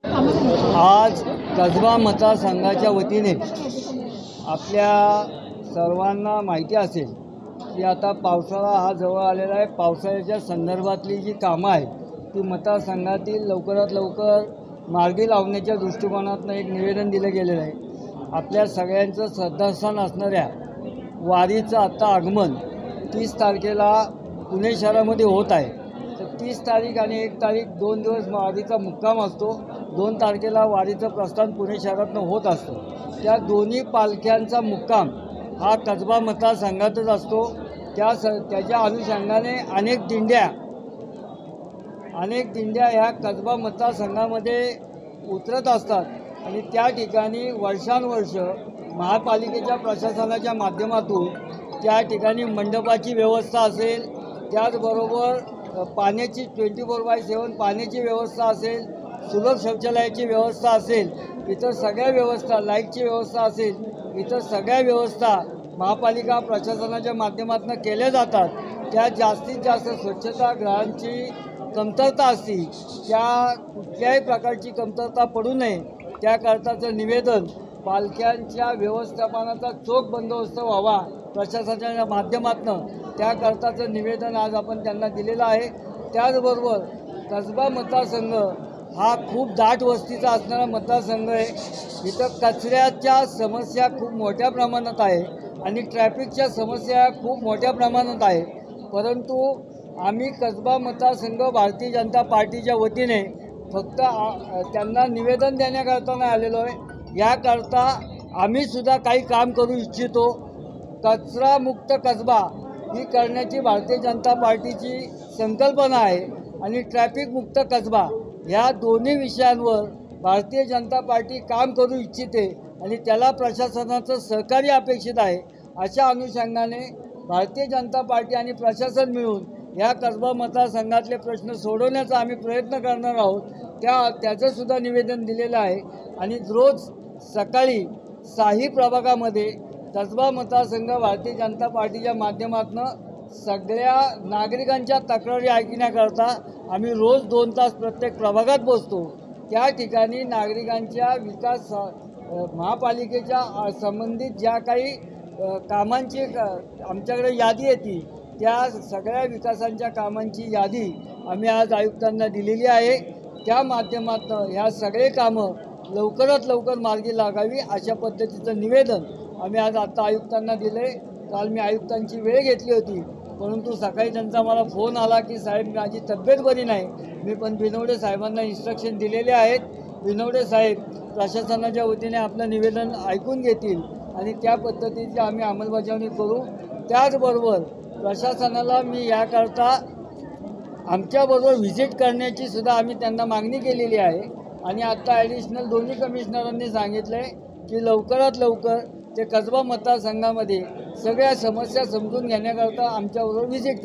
आज कसबा मतदारसंघाच्या वतीने आपल्या सर्वांना माहिती असेल की आता पावसाळा हा जवळ आलेला आहे। पावसाळ्याच्या संदर्भातली जी कामं आहेत ती मतदारसंघातील लवकरात लवकर मार्गी लावण्याच्या दृष्टिकोनातून एक निवेदन दिलं गेलेलं आहे। आपल्या सगळ्यांचं श्रद्धास्थान असणाऱ्या वारीचं आत्ता आगमन 30 तारखेला पुणे शहरामध्ये होत आहे। तर 30 तारीख आणि 1 तारीख 2 दिवस वारीचा मुक्काम असतो। 2 तारखेला वारीचं प्रस्थान पुणे शहरातून होत असतं। त्या दोन्ही पालख्यांचा मुक्काम हा कसबा मतदारसंघातच असतो। त्याच्या अनुषंगाने अनेक दिंड्या ह्या कसबा मतदारसंघामध्ये उतरत असतात आणि त्या ठिकाणी वर्षानुवर्ष महापालिकेच्या प्रशासनाच्या माध्यमातून त्या ठिकाणी मंडपाची व्यवस्था असेल, त्याचबरोबर पाण्याची 24/7 पाण्याची व्यवस्था असेल, सुलभ शौचालयाची व्यवस्था असेल, इतर सगळ्या व्यवस्था, लाईटची व्यवस्था असेल, इतर सगळ्या व्यवस्था महापालिका प्रशासनाच्या माध्यमातून केल्या जातात। त्या जास्तीत जास्त स्वच्छतागृहांची कमतरता असते, त्या कुठल्याही प्रकारची कमतरता पडू नये त्याकरताचं निवेदन पालख्यांच्या व्यवस्थापनाचा चोख बंदोबस्त व्हावा प्रशासनाच्या माध्यमातून, त्याकरताचं निवेदन आज आपण त्यांना दिलेलं आहे। त्याचबरोबर कसबा मतदारसंघ हा खूप दाट वस्तीचा असणारा मतदारसंघ आहे। इथं कचऱ्याच्या समस्या खूप मोठ्या प्रमाणात आहे आणि ट्रॅफिकच्या समस्या खूप मोठ्या प्रमाणात आहे। परंतु आम्ही कसबा मतदारसंघ भारतीय जनता पार्टीच्या वतीने फक्त त्यांना निवेदन देण्याकरता नाही आलेलो आहे, याकरता आम्हीसुद्धा काही काम करू इच्छितो। कचरामुक्त कसबा ही करण्याची भारतीय जनता पार्टीची संकल्पना आहे आणि ट्रॅफिकमुक्त कसबा ह्या दोन्ही विषयांवर भारतीय जनता पार्टी काम करू इच्छिते आणि त्याला प्रशासनाचं सहकार्य अपेक्षित आहे। अशा अनुषंगाने भारतीय जनता पार्टी आणि प्रशासन मिळून ह्या कसबा मतदारसंघातले प्रश्न सोडवण्याचा आम्ही प्रयत्न करणार आहोत। त्याचंसुद्धा निवेदन दिलेलं आहे आणि रोज सकाळी साही प्रभागामध्ये कसबा मतदारसंघ भारतीय जनता पार्टीच्या माध्यमातून सगळ्या नागरिकांच्या तक्रारी ऐकण्याकरता आम्ही रोज 2 तास प्रत्येक प्रभागात बसतो। त्या ठिकाणी नागरिकांच्या विकास महापालिकेच्या संबंधित ज्या काही कामांची आमच्याकडे यादी येते त्या सगळ्या विकासांच्या कामांची यादी आम्ही आज आयुक्तांना दिलेली आहे। त्या माध्यमातून ह्या सगळे कामं लवकरात लवकर मार्गी लागावी अशा पद्धतीचं निवेदन आम्ही आज आत्ता आयुक्तांना दिले। काल मी आयुक्तांची वेळ घेतली होती, परंतु सकाळी त्यांचा मला फोन आला की साहेब माझी तब्येत बरी नाही। मी पण बिनवडे साहेबांना इन्स्ट्रक्शन दिलेले आहेत। बिनवडे साहेब प्रशासनाच्या वतीने आपलं निवेदन ऐकून घेतील आणि त्या पद्धतीची आम्ही अंमलबजावणी करू। त्याचबरोबर प्रशासनाला मी याकरता आमच्याबरोबर व्हिजिट करण्याची सुद्धा आम्ही त्यांना मागणी केलेली आहे आणि आत्ता ॲडिशनल दोन्ही कमिशनरांनी सांगितलं आहे की लवकरात लवकर ते कसबा मतदारसंघामध्ये सगळ्या समस्या समजून घेण्याकरता आमच्याबरोबर व्हिजिट करा।